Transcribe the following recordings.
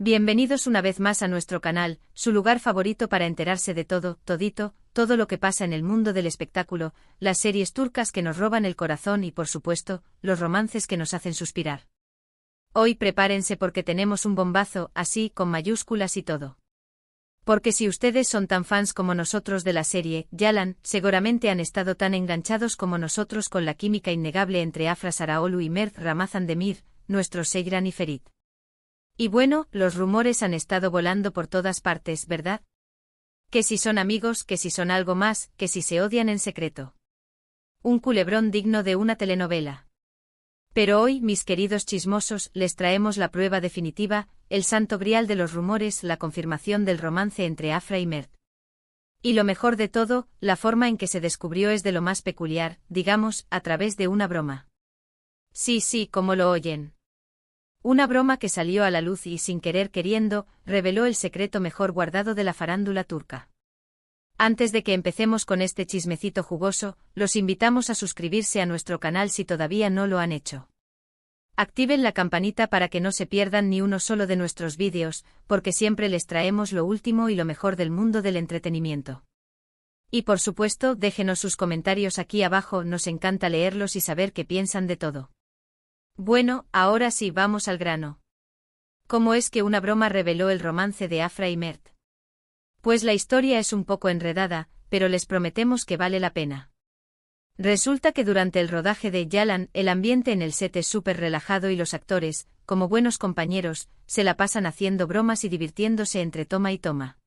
Bienvenidos una vez más a nuestro canal, su lugar favorito para enterarse de todo, todito, todo lo que pasa en el mundo del espectáculo, las series turcas que nos roban el corazón y por supuesto, los romances que nos hacen suspirar. Hoy prepárense porque tenemos un bombazo, así, con mayúsculas y todo. Porque si ustedes son tan fans como nosotros de la serie, Yalan, seguramente han estado tan enganchados como nosotros con la química innegable entre Afra Saraoglu y Mert Ramazan Demir, nuestros Seyran y Ferit. Y bueno, los rumores han estado volando por todas partes, ¿verdad? Que si son amigos, que si son algo más, que si se odian en secreto. Un culebrón digno de una telenovela. Pero hoy, mis queridos chismosos, les traemos la prueba definitiva, el santo grial de los rumores, la confirmación del romance entre Afra y Mert. Y lo mejor de todo, la forma en que se descubrió es de lo más peculiar, digamos, a través de una broma. Sí, como lo oyen. Una broma que salió a la luz y sin querer queriendo, reveló el secreto mejor guardado de la farándula turca. Antes de que empecemos con este chismecito jugoso, los invitamos a suscribirse a nuestro canal si todavía no lo han hecho. Activen la campanita para que no se pierdan ni uno solo de nuestros vídeos, porque siempre les traemos lo último y lo mejor del mundo del entretenimiento. Y por supuesto, déjenos sus comentarios aquí abajo, nos encanta leerlos y saber qué piensan de todo. Bueno, ahora sí vamos al grano. ¿Cómo es que una broma reveló el romance de Afra y Mert? Pues la historia es un poco enredada, pero les prometemos que vale la pena. Resulta que durante el rodaje de Yalan, el ambiente en el set es súper relajado y los actores, como buenos compañeros, se la pasan haciendo bromas y divirtiéndose entre toma y toma.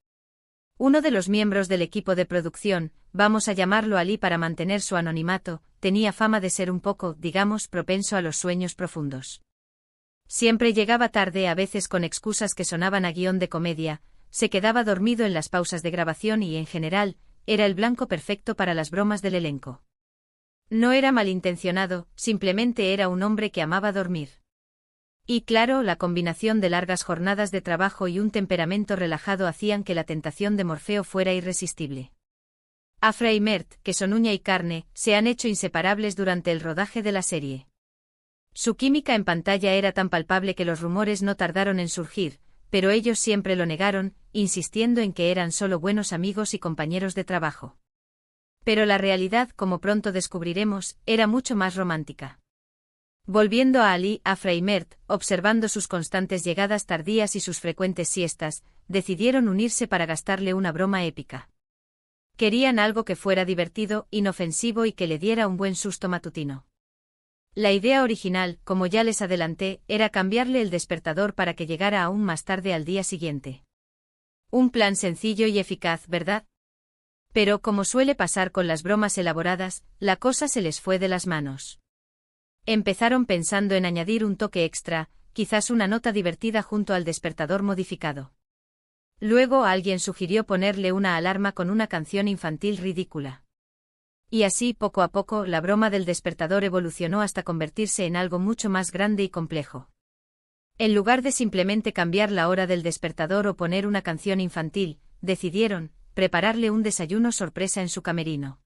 Uno de los miembros del equipo de producción, vamos a llamarlo Ali para mantener su anonimato, tenía fama de ser un poco, digamos, propenso a los sueños profundos. Siempre llegaba tarde, a veces con excusas que sonaban a guión de comedia, se quedaba dormido en las pausas de grabación y, en general, era el blanco perfecto para las bromas del elenco. No era malintencionado, simplemente era un hombre que amaba dormir. Y claro, la combinación de largas jornadas de trabajo y un temperamento relajado hacían que la tentación de Morfeo fuera irresistible. Afra y Mert, que son uña y carne, se han hecho inseparables durante el rodaje de la serie. Su química en pantalla era tan palpable que los rumores no tardaron en surgir, pero ellos siempre lo negaron, insistiendo en que eran solo buenos amigos y compañeros de trabajo. Pero la realidad, como pronto descubriremos, era mucho más romántica. Volviendo a Ali, Afra y Mert, observando sus constantes llegadas tardías y sus frecuentes siestas, decidieron unirse para gastarle una broma épica. Querían algo que fuera divertido, inofensivo y que le diera un buen susto matutino. La idea original, como ya les adelanté, era cambiarle el despertador para que llegara aún más tarde al día siguiente. Un plan sencillo y eficaz, ¿verdad? Pero como suele pasar con las bromas elaboradas, la cosa se les fue de las manos. Empezaron pensando en añadir un toque extra, quizás una nota divertida junto al despertador modificado. Luego alguien sugirió ponerle una alarma con una canción infantil ridícula. Y así, poco a poco, la broma del despertador evolucionó hasta convertirse en algo mucho más grande y complejo. En lugar de simplemente cambiar la hora del despertador o poner una canción infantil, decidieron prepararle un desayuno sorpresa en su camerino.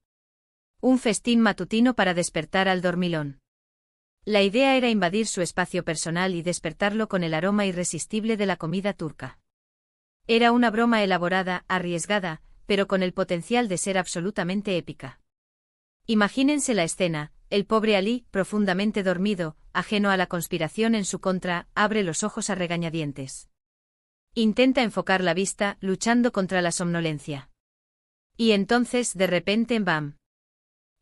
Un festín matutino para despertar al dormilón. La idea era invadir su espacio personal y despertarlo con el aroma irresistible de la comida turca. Era una broma elaborada, arriesgada, pero con el potencial de ser absolutamente épica. Imagínense la escena, el pobre Ali, profundamente dormido, ajeno a la conspiración en su contra, abre los ojos a regañadientes. Intenta enfocar la vista, luchando contra la somnolencia. Y entonces, de repente, ¡bam!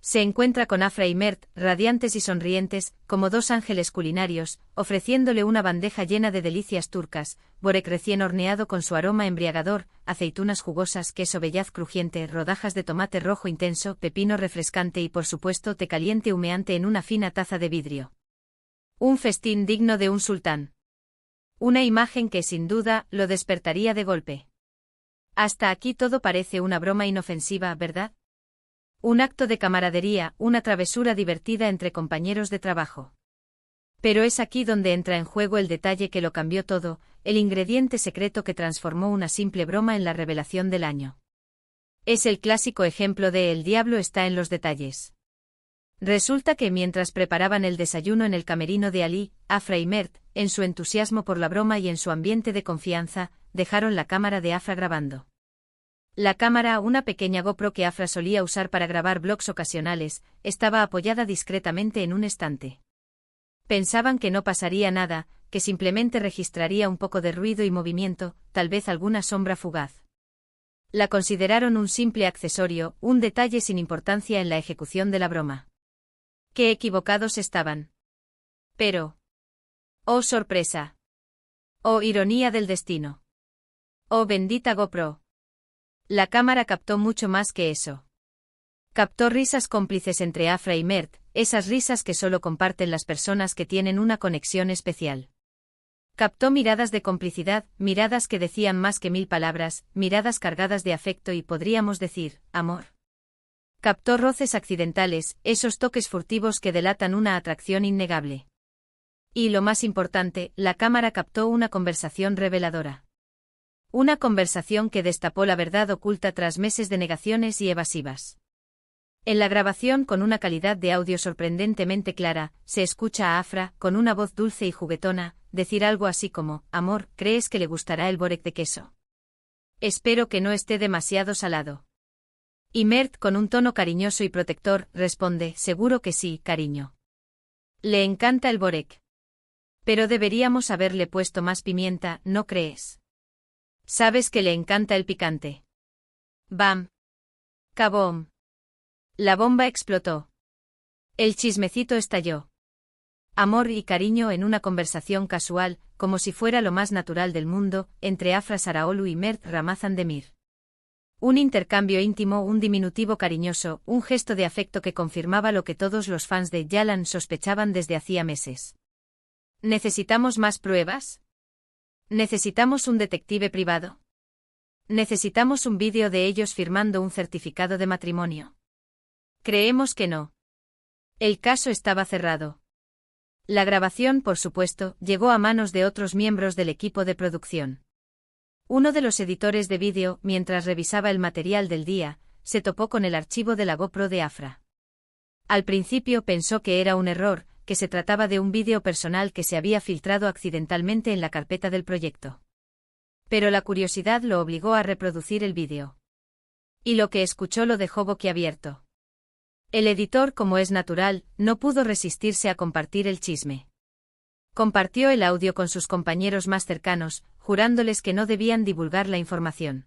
Se encuentra con Afra y Mert, radiantes y sonrientes, como dos ángeles culinarios, ofreciéndole una bandeja llena de delicias turcas, borek recién horneado con su aroma embriagador, aceitunas jugosas, queso bellaz crujiente, rodajas de tomate rojo intenso, pepino refrescante y por supuesto té caliente humeante en una fina taza de vidrio. Un festín digno de un sultán. Una imagen que sin duda lo despertaría de golpe. Hasta aquí todo parece una broma inofensiva, ¿verdad? Un acto de camaradería, una travesura divertida entre compañeros de trabajo. Pero es aquí donde entra en juego el detalle que lo cambió todo, el ingrediente secreto que transformó una simple broma en la revelación del año. Es el clásico ejemplo de el diablo está en los detalles. Resulta que mientras preparaban el desayuno en el camerino de Ali, Afra y Mert, en su entusiasmo por la broma y en su ambiente de confianza, dejaron la cámara de Afra grabando. La cámara, una pequeña GoPro que Afra solía usar para grabar vlogs ocasionales, estaba apoyada discretamente en un estante. Pensaban que no pasaría nada, que simplemente registraría un poco de ruido y movimiento, tal vez alguna sombra fugaz. La consideraron un simple accesorio, un detalle sin importancia en la ejecución de la broma. ¡Qué equivocados estaban! Pero... ¡oh sorpresa! ¡oh ironía del destino! ¡oh bendita GoPro! La cámara captó mucho más que eso. Captó risas cómplices entre Afra y Mert, esas risas que solo comparten las personas que tienen una conexión especial. Captó miradas de complicidad, miradas que decían más que 1000 palabras, miradas cargadas de afecto y podríamos decir, amor. Captó roces accidentales, esos toques furtivos que delatan una atracción innegable. Y lo más importante, la cámara captó una conversación reveladora. Una conversación que destapó la verdad oculta tras meses de negaciones y evasivas. En la grabación, con una calidad de audio sorprendentemente clara, se escucha a Afra, con una voz dulce y juguetona, decir algo así como, amor, ¿crees que le gustará el borek de queso? Espero que no esté demasiado salado. Y Mert, con un tono cariñoso y protector, responde, seguro que sí, cariño. Le encanta el borek. Pero deberíamos haberle puesto más pimienta, ¿no crees? Sabes que le encanta el picante. Bam. Kaboom. La bomba explotó. El chismecito estalló. Amor y cariño en una conversación casual, como si fuera lo más natural del mundo, entre Afra Saraolu y Mert Ramazan Demir. Un intercambio íntimo, un diminutivo cariñoso, un gesto de afecto que confirmaba lo que todos los fans de Yalan sospechaban desde hacía meses. ¿Necesitamos más pruebas? ¿Necesitamos un detective privado? ¿Necesitamos un vídeo de ellos firmando un certificado de matrimonio? Creemos que no. El caso estaba cerrado. La grabación, por supuesto, llegó a manos de otros miembros del equipo de producción. Uno de los editores de vídeo, mientras revisaba el material del día, se topó con el archivo de la GoPro de Afra. Al principio pensó que era un error, que se trataba de un vídeo personal que se había filtrado accidentalmente en la carpeta del proyecto. Pero la curiosidad lo obligó a reproducir el vídeo. Y lo que escuchó lo dejó boquiabierto. El editor, como es natural, no pudo resistirse a compartir el chisme. Compartió el audio con sus compañeros más cercanos, jurándoles que no debían divulgar la información.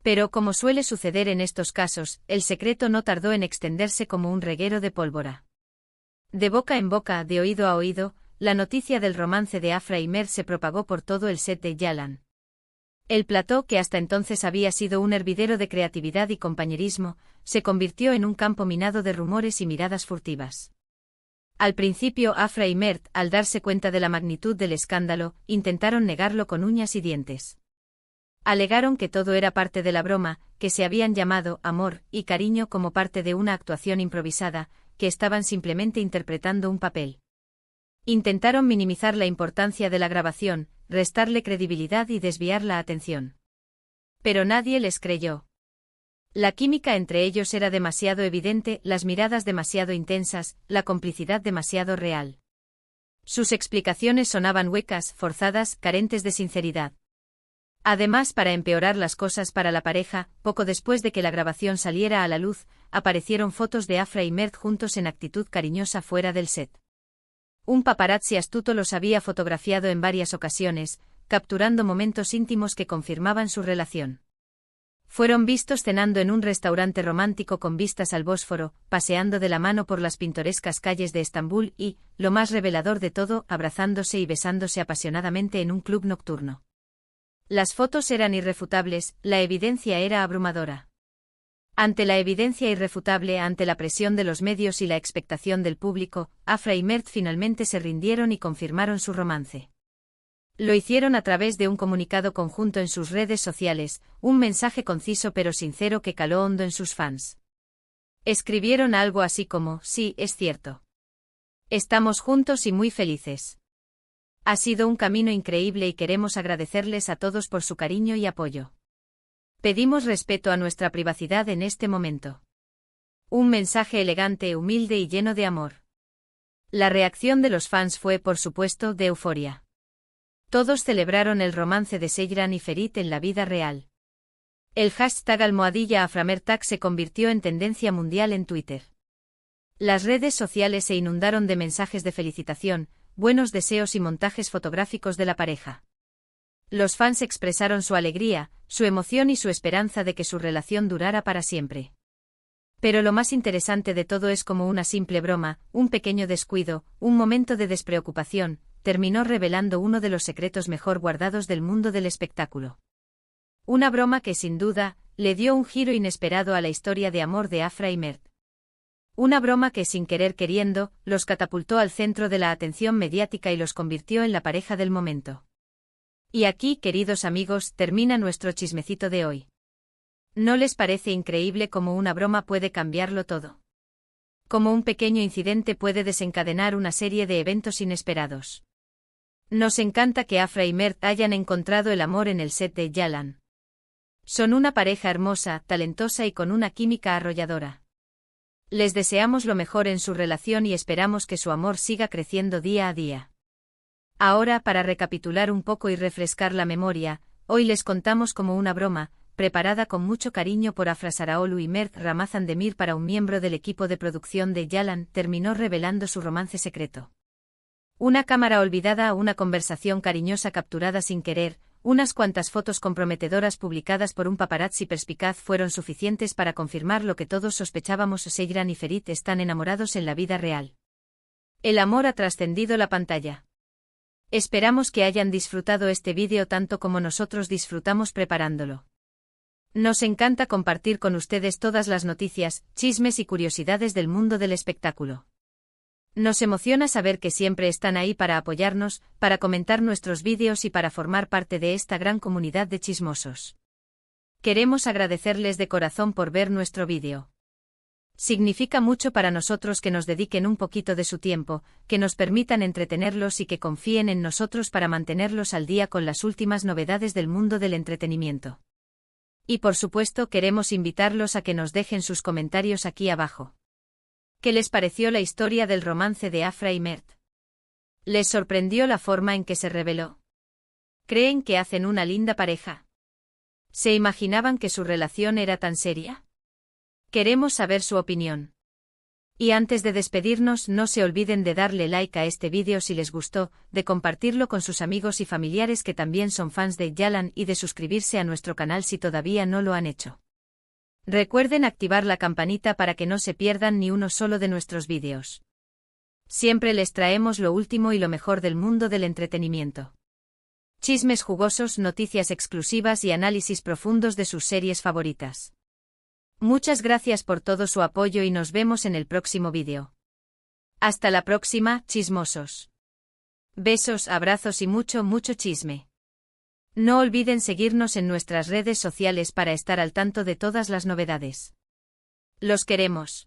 Pero como suele suceder en estos casos, el secreto no tardó en extenderse como un reguero de pólvora. De boca en boca, de oído a oído, la noticia del romance de Afra y Mert se propagó por todo el set de Yalan. El plató, que hasta entonces había sido un hervidero de creatividad y compañerismo, se convirtió en un campo minado de rumores y miradas furtivas. Al principio Afra y Mert, al darse cuenta de la magnitud del escándalo, intentaron negarlo con uñas y dientes. Alegaron que todo era parte de la broma, que se habían llamado amor y cariño como parte de una actuación improvisada, que estaban simplemente interpretando un papel. Intentaron minimizar la importancia de la grabación, restarle credibilidad y desviar la atención. Pero nadie les creyó. La química entre ellos era demasiado evidente, las miradas demasiado intensas, la complicidad demasiado real. Sus explicaciones sonaban huecas, forzadas, carentes de sinceridad. Además, para empeorar las cosas para la pareja, poco después de que la grabación saliera a la luz, aparecieron fotos de Afra y Mert juntos en actitud cariñosa fuera del set. Un paparazzi astuto los había fotografiado en varias ocasiones, capturando momentos íntimos que confirmaban su relación. Fueron vistos cenando en un restaurante romántico con vistas al Bósforo, paseando de la mano por las pintorescas calles de Estambul y, lo más revelador de todo, abrazándose y besándose apasionadamente en un club nocturno. Las fotos eran irrefutables, la evidencia era abrumadora. Ante la evidencia irrefutable, ante la presión de los medios y la expectación del público, Afra y Mert finalmente se rindieron y confirmaron su romance. Lo hicieron a través de un comunicado conjunto en sus redes sociales, un mensaje conciso pero sincero que caló hondo en sus fans. Escribieron algo así como, sí, es cierto. Estamos juntos y muy felices. Ha sido un camino increíble y queremos agradecerles a todos por su cariño y apoyo. Pedimos respeto a nuestra privacidad en este momento. Un mensaje elegante, humilde y lleno de amor. La reacción de los fans fue, por supuesto, de euforia. Todos celebraron el romance de Seyran y Ferit en la vida real. El hashtag #AframerTag se convirtió en tendencia mundial en Twitter. Las redes sociales se inundaron de mensajes de felicitación, buenos deseos y montajes fotográficos de la pareja. Los fans expresaron su alegría, su emoción y su esperanza de que su relación durara para siempre. Pero lo más interesante de todo es cómo una simple broma, un pequeño descuido, un momento de despreocupación, terminó revelando uno de los secretos mejor guardados del mundo del espectáculo. Una broma que sin duda, le dio un giro inesperado a la historia de amor de Afra y Mert. Una broma que sin querer queriendo, los catapultó al centro de la atención mediática y los convirtió en la pareja del momento. Y aquí, queridos amigos, termina nuestro chismecito de hoy. ¿No les parece increíble cómo una broma puede cambiarlo todo? Cómo un pequeño incidente puede desencadenar una serie de eventos inesperados. Nos encanta que Afra y Mert hayan encontrado el amor en el set de Yalan. Son una pareja hermosa, talentosa y con una química arrolladora. Les deseamos lo mejor en su relación y esperamos que su amor siga creciendo día a día. Ahora, para recapitular un poco y refrescar la memoria, hoy les contamos cómo una broma, preparada con mucho cariño por Afra Saraolu y Mert Ramazandemir para un miembro del equipo de producción de Yalan, terminó revelando su romance secreto. Una cámara olvidada, una conversación cariñosa capturada sin querer, unas cuantas fotos comprometedoras publicadas por un paparazzi perspicaz fueron suficientes para confirmar lo que todos sospechábamos: Seyran y Ferit están enamorados en la vida real. El amor ha trascendido la pantalla. Esperamos que hayan disfrutado este vídeo tanto como nosotros disfrutamos preparándolo. Nos encanta compartir con ustedes todas las noticias, chismes y curiosidades del mundo del espectáculo. Nos emociona saber que siempre están ahí para apoyarnos, para comentar nuestros vídeos y para formar parte de esta gran comunidad de chismosos. Queremos agradecerles de corazón por ver nuestro vídeo. Significa mucho para nosotros que nos dediquen un poquito de su tiempo, que nos permitan entretenerlos y que confíen en nosotros para mantenerlos al día con las últimas novedades del mundo del entretenimiento. Y por supuesto queremos invitarlos a que nos dejen sus comentarios aquí abajo. ¿Qué les pareció la historia del romance de Afra y Mert? ¿Les sorprendió la forma en que se reveló? ¿Creen que hacen una linda pareja? ¿Se imaginaban que su relación era tan seria? Queremos saber su opinión. Y antes de despedirnos, no se olviden de darle like a este vídeo si les gustó, de compartirlo con sus amigos y familiares que también son fans de Yalan y de suscribirse a nuestro canal si todavía no lo han hecho. Recuerden activar la campanita para que no se pierdan ni uno solo de nuestros vídeos. Siempre les traemos lo último y lo mejor del mundo del entretenimiento. Chismes jugosos, noticias exclusivas y análisis profundos de sus series favoritas. Muchas gracias por todo su apoyo y nos vemos en el próximo vídeo. Hasta la próxima, chismosos. Besos, abrazos y mucho chisme. No olviden seguirnos en nuestras redes sociales para estar al tanto de todas las novedades. Los queremos.